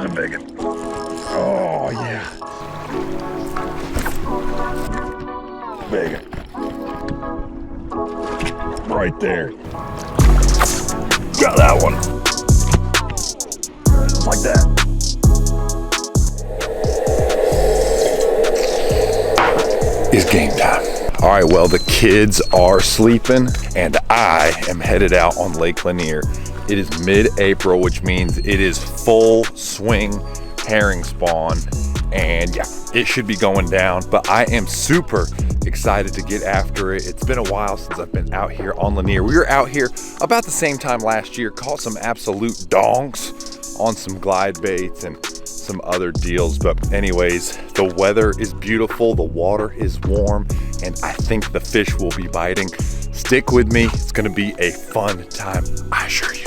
There's a big one. Oh, yeah. Big one. Right there. Got that one. Just like that. It's game time. All right, well, the kids are sleeping and I am headed out on Lake Lanier. It is mid-April, which means it is full swing herring spawn. And yeah, it should be going down, but I am super excited to get after it. It's been a while since I've been out here on Lanier. We were out here about the same time last year, caught some absolute dongs on some glide baits and some other deals. But anyways, the weather is beautiful, the water is warm, and I think the fish will be biting. Stick with me, it's gonna be a fun time, I assure you.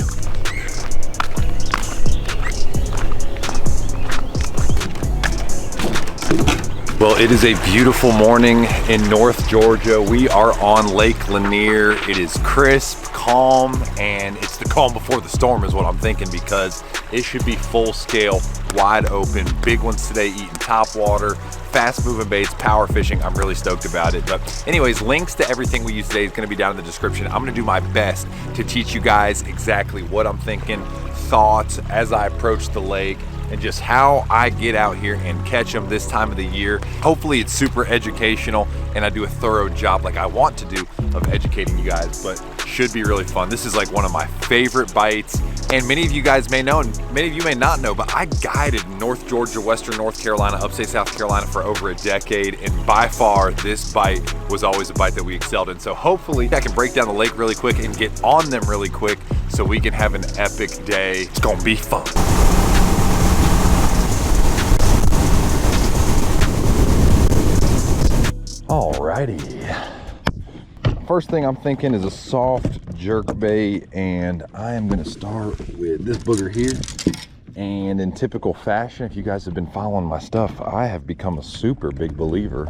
Well, it is a beautiful morning in North Georgia. We are on Lake Lanier. It is crisp, calm, and it's the calm before the storm is what I'm thinking, because it should be full scale, wide open, big ones today eating top water, fast moving baits, power fishing. I'm really stoked about it. But anyways, links to everything we use today is gonna be down in the description. I'm gonna do my best to teach you guys exactly what I'm thinking, thoughts as I approach the lake, and just how I get out here and catch them this time of the year. Hopefully it's super educational and I do a thorough job like I want to do of educating you guys, but should be really fun. This is like one of my favorite bites, and many of you guys may know and many of you may not know, but I guided North Georgia, Western North Carolina, upstate South Carolina for over a decade, and by far this bite was always a bite that we excelled in. So hopefully I can break down the lake really quick and get on them really quick so we can have an epic day. It's gonna be fun. Alrighty. First thing I'm thinking is a soft jerk bait, and I am gonna start with this booger here. And in typical fashion, if you guys have been following my stuff, I have become a super big believer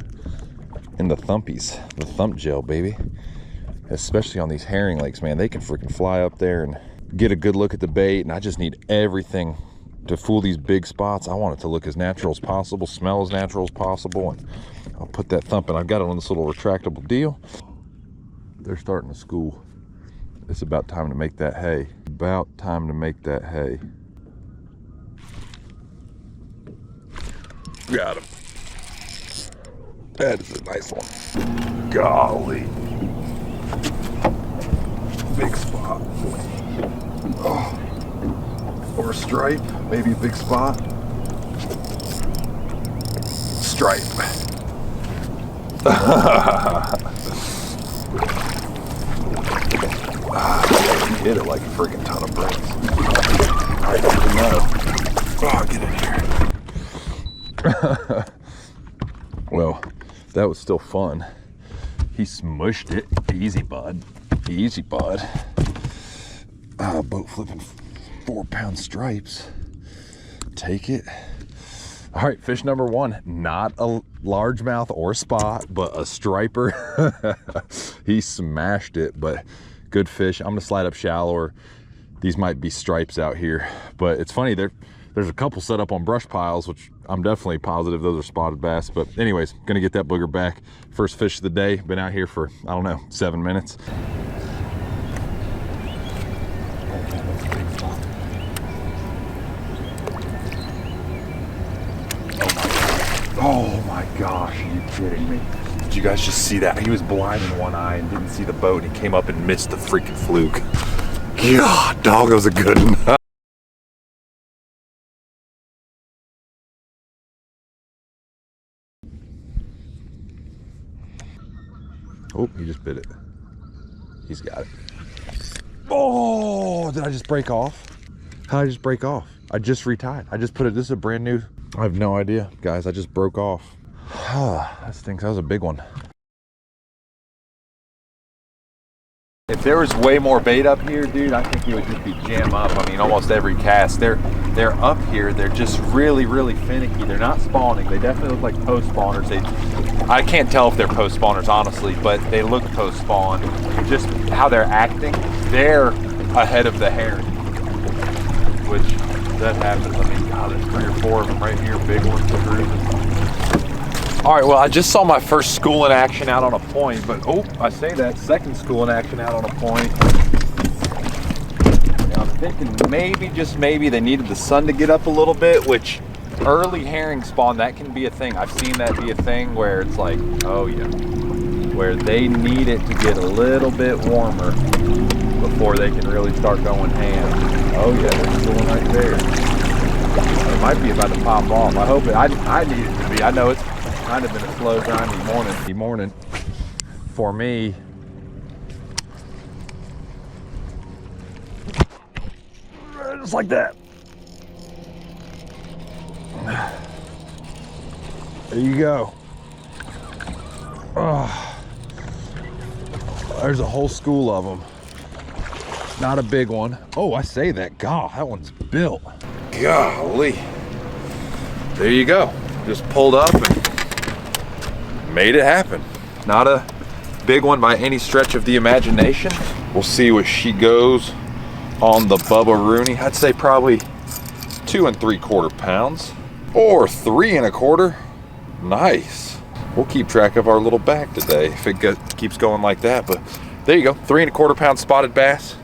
in the thumpies, the thump gel, baby. Especially on these herring lakes, man. They can freaking fly up there and get a good look at the bait, and I just need everything to fool these big spots. I want it to look as natural as possible, smell as natural as possible, and I'll put that thump in. I've got it on this little retractable deal. They're starting to school. It's about time to make that hay. About time to make that hay. Got him. That is a nice one. Golly. Big spot. Oh. Or a stripe, maybe a big spot. Stripe. You hit it like a freaking ton of bricks. I don't even know. Oh, get in here. Well, that was still fun. He smushed it. Easy, bud. Easy, bud. Boat flipping 4-pound stripes. Take it. All right, fish number one, not a largemouth or spot, but a striper. He smashed it, but good fish. I'm gonna slide up shallower. These might be stripes out here, but it's funny, there's a couple set up on brush piles, which I'm definitely positive those are spotted bass. But anyways, gonna get that booger back. First fish of the day. Been out here for, I don't know, 7 minutes. Oh my gosh, are you kidding me? Did you guys just see that? He was blind in one eye and didn't see the boat, and he came up and missed the freaking fluke. God, dog, that was a good one. Oh, he just bit it. He's got it. Oh, did I just break off? How did I just break off? I just retied. I just put it, this is a brand new, I have no idea, guys. I just broke off. That stinks. That was a big one. If there was way more bait up here, dude, I think it would just be jam up. I mean, almost every cast. They're up here. They're just really, really finicky. They're not spawning. They definitely look like post spawners. I can't tell if they're post spawners, honestly, but they look post spawn. Just how they're acting, they're ahead of the herring, which that happens. I mean, God, there's 3 or 4 of them right here, big ones cruising. All right, well, I just saw my first school in action out on a point, but oh, I say that, second school in action out on a point. Now, I'm thinking maybe, just maybe, they needed the sun to get up a little bit, which early herring spawn, that can be a thing. I've seen that be a thing where it's like, oh yeah, where they need it to get a little bit warmer before they can really start going ham. Oh yeah, they're schooling right there. It might be about to pop off. I hope it, I need it to be. I know it's kind of been a slow, grindy morning for me. Just like that. There you go. Oh, there's a whole school of them. Not a big one. Oh, I say that. God, that one's built. Golly. There you go. Just pulled up and made it happen. Not a big one by any stretch of the imagination. We'll see what she goes on the Bubba Rooney. I'd say probably 2 3/4 pounds or 3 1/4. Nice. We'll keep track of our little bag today if it keeps going like that. But there you go, 3 1/4 pound spotted bass,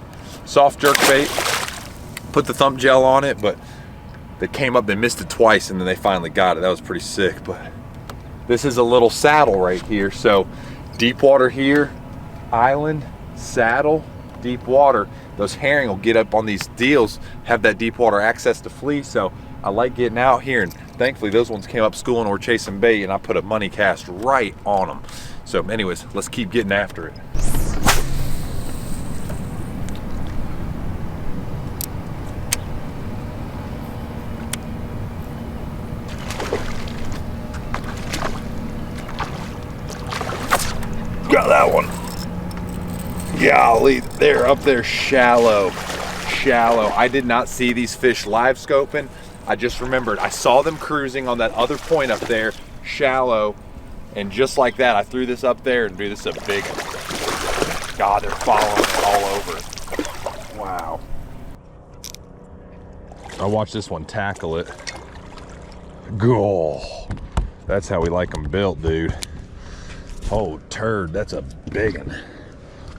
soft jerk bait. Put the thump gel on it, but they came up, they missed it twice, and then they finally got it. That was pretty sick. But this is a little saddle right here. So deep water here, island, saddle, deep water. Those herring will get up on these deals, have that deep water access to fleece. So I like getting out here, and thankfully those ones came up schooling or chasing bait, and I put a money cast right on them. So anyways, let's keep getting after it. Got that one. Golly, they're up there shallow. I did not see these fish live scoping. I just remembered I saw them cruising on that other point up there, shallow, and just like that, I threw this up there, and dude, this is a big one. God, they're following it all over. Wow. I watched this one tackle it. Go. That's how we like them built, dude. Oh, turd, that's a big one.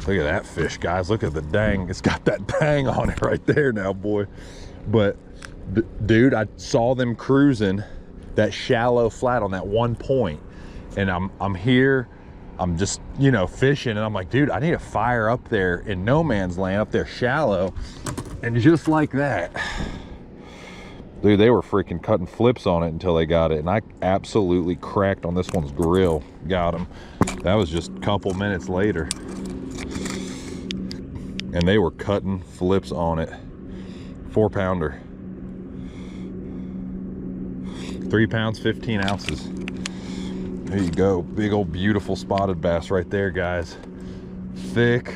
Look at that fish, guys. Look at the dang. It's got that dang on it right there now, boy. But dude, I saw them cruising that shallow flat on that one point, and I'm here, I'm just, you know, fishing, and I'm like, dude, I need to fire up there in no man's land, up there shallow. And just like that, dude, they were freaking cutting flips on it until they got it, and I absolutely cracked on this one's grill. Got him. That was just a couple minutes later, and they were cutting flips on it. 4-pounder. 3 pounds, 15 ounces. There you go. Big old beautiful spotted bass right there, guys. Thick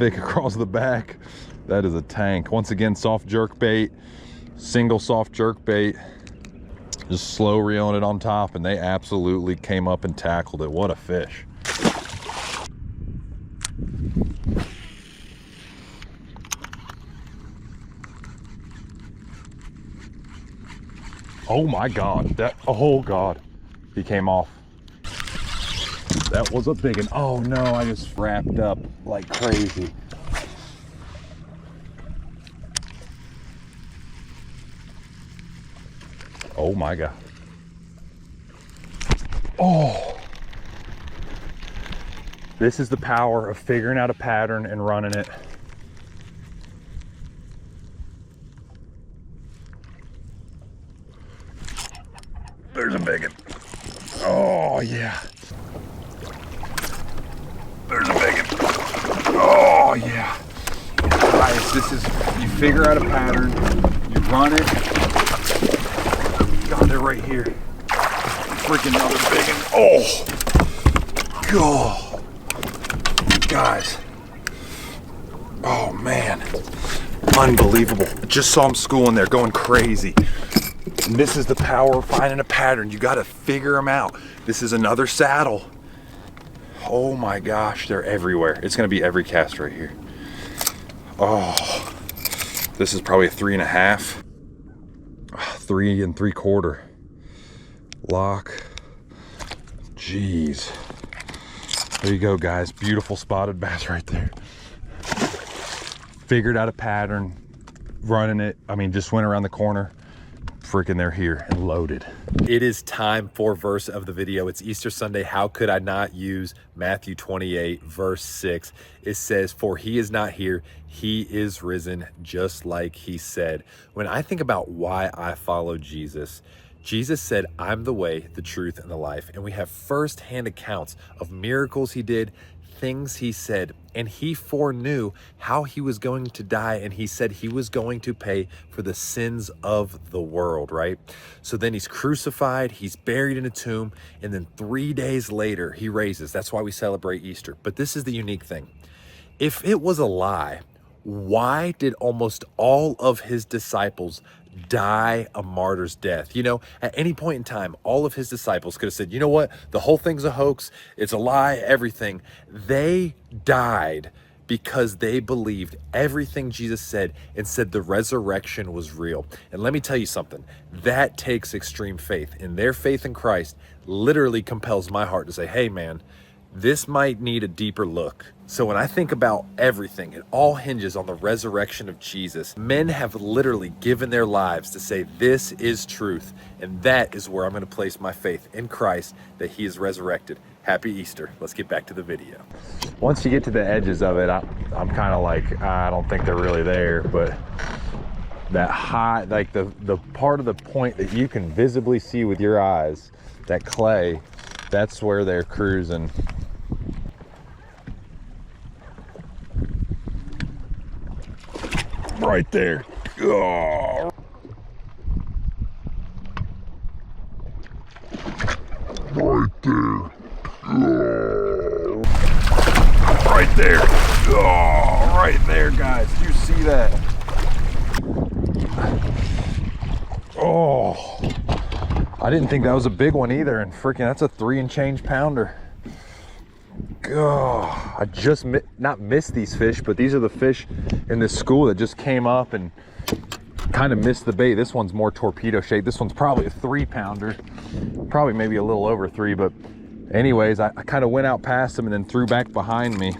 across the back. That is a tank. Once again, soft jerk bait, single soft jerk bait. Just slow reeling it on top, and they absolutely came up and tackled it. What a fish. Oh my God, oh God, he came off. That was a big one. Oh no, I just wrapped up like crazy. Oh my God. Oh. This is the power of figuring out a pattern and running it. There's a big one. Oh yeah. There's a big one. Oh yeah. Guys, this is, you figure out a pattern, you run it. God, they're right here. Freaking another big one. Oh. God. Guys. Oh man. Unbelievable. Just saw them schooling there, going crazy. And this is the power of finding a pattern. You got to figure them out. This is another saddle. Oh my gosh, they're everywhere. It's going to be every cast right here. Oh, this is probably a 3.5. 3 3/4. Lock. Jeez. There you go, guys. Beautiful spotted bass right there. Figured out a pattern, running it. I mean, just went around the corner. Freaking they're here and loaded. It is time for verse of the video. It's Easter Sunday. How could I not use Matthew 28 verse 6? It says, for he is not here, he is risen, just like he said. When I think about why I follow Jesus, Jesus said, I'm the way, the truth, and the life. And we have firsthand accounts of miracles he did, things he said, and he foreknew how he was going to die, and he said he was going to pay for the sins of the world, right? So then he's crucified, he's buried in a tomb, and then 3 days later he raises. That's why we celebrate Easter. But this is the unique thing. If it was a lie, why did almost all of his disciples die a martyr's death? You know, at any point in time, all of his disciples could have said, you know what, the whole thing's a hoax, it's a lie, everything. They died because they believed everything Jesus said and said the resurrection was real. And let me tell you something, that takes extreme faith. And their faith in Christ literally compels my heart to say, hey man, this might need a deeper look. So when I think about everything, it all hinges on the resurrection of Jesus. Men have literally given their lives to say this is truth, and that is where I'm going to place my faith in Christ, that he is resurrected. Happy Easter. Let's get back to the video. Once you get to the edges of it, I'm kind of like, I don't think they're really there, but that high, like the part of the point that you can visibly see with your eyes, that clay, that's where they're cruising. Right there. Oh. Right there. Oh. Right there. Oh, right there, guys. Do you see that? Oh. I didn't think that was a big one either, and freaking that's a 3 and change pounder. Oh, I just not missed these fish, but these are the fish in this school that just came up and kind of missed the bait. This one's more torpedo shaped. This one's probably a 3 pounder, probably maybe a little over 3, but anyways, I kind of went out past them and then threw back behind me.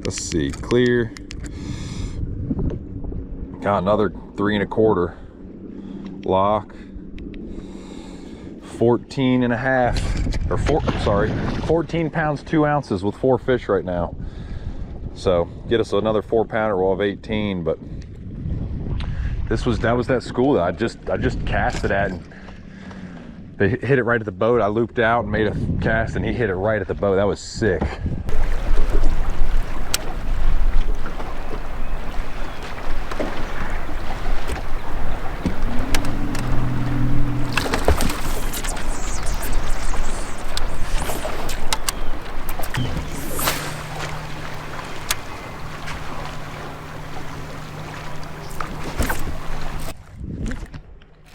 Let's see, clear. Got another 3 1/4. Lock. 14 and a half, or 14 pounds 2 ounces with 4 fish right now. So get us another 4 pounder, we'll have 18. But that was that school that I just cast it at, and they hit it right at the boat. I looped out and made a cast, and he hit it right at the boat. That was sick.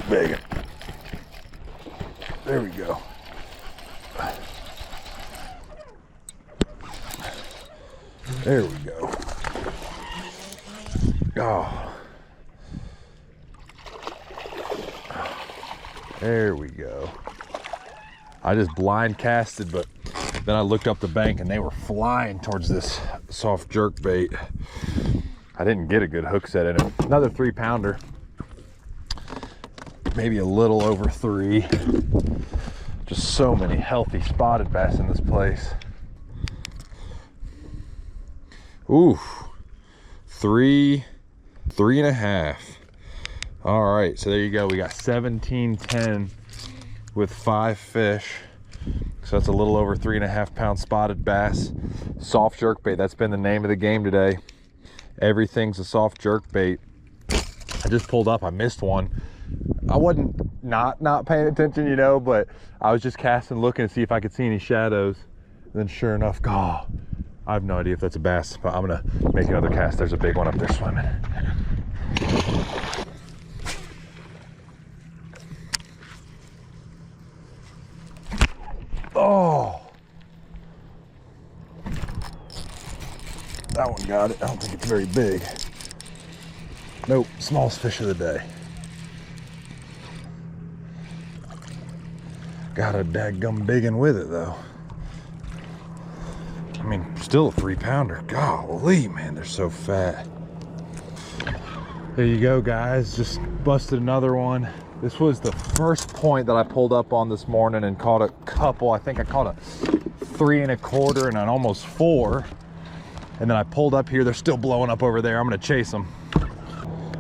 Big. There we go. There we go. Oh. There we go. I just blind casted, but then I looked up the bank and they were flying towards this soft jerk bait. I didn't get a good hook set in it. Another 3 pounder. Maybe a little over 3. Just so many healthy spotted bass in this place. Ooh, 3 1/2. All right, so there you go. We got 1710 with 5 fish. So that's a little over 3 1/2 pound spotted bass. Soft jerk bait, that's been the name of the game today. Everything's a soft jerk bait. I just pulled up, I missed one. I wasn't not paying attention, you know, but I was just casting, looking to see if I could see any shadows. And then sure enough, I have no idea if that's a bass, but I'm gonna make another cast. There's a big one up there swimming. Oh, that one got it. I don't think it's very big. Nope, smallest fish of the day. Got a dadgum big one with it though. I mean, still a 3-pounder. Golly, man, they're so fat. There you go, guys. Just busted another one. This was the first point that I pulled up on this morning and caught a couple. I think I caught a 3 1/4 and an almost 4. And then I pulled up here. They're still blowing up over there. I'm gonna chase them.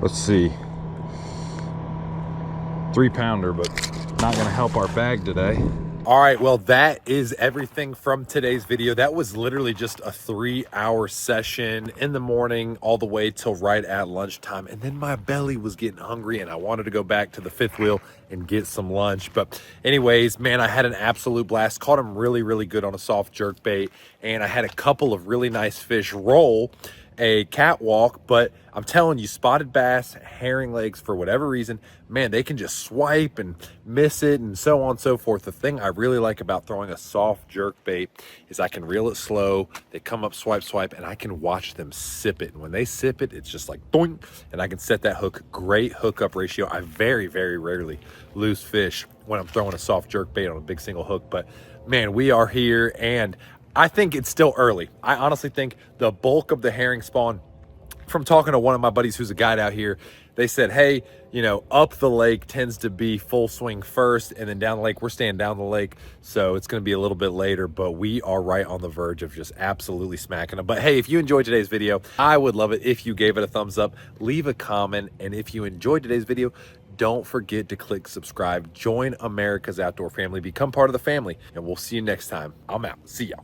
Let's see. 3-pounder, but not gonna help our bag today. All right, well, that is everything from today's video. That was literally just a 3-hour session in the morning all the way till right at lunchtime. And then my belly was getting hungry and I wanted to go back to the fifth wheel and get some lunch. But anyways, man, I had an absolute blast. Caught him really, really good on a soft jerk bait. And I had a couple of really nice fish roll a catwalk, but I'm telling you, spotted bass, herring legs, for whatever reason, man, they can just swipe and miss it and so on and so forth. The thing I really like about throwing a soft jerk bait is I can reel it slow. They come up, swipe, swipe, and I can watch them sip it. And when they sip it, it's just like boing, and I can set that hook. Great hookup ratio. I very, very rarely lose fish when I'm throwing a soft jerk bait on a big single hook, but man, we are here, and I think it's still early. I honestly think the bulk of the herring spawn, from talking to one of my buddies who's a guide out here, they said, hey, you know, up the lake tends to be full swing first, and then down the lake, we're staying down the lake, so it's going to be a little bit later, but we are right on the verge of just absolutely smacking them. But hey, if you enjoyed today's video, I would love it if you gave it a thumbs up, leave a comment, and if you enjoyed today's video, don't forget to click subscribe, join America's Outdoor family, become part of the family, and we'll see you next time. I'm out. See y'all.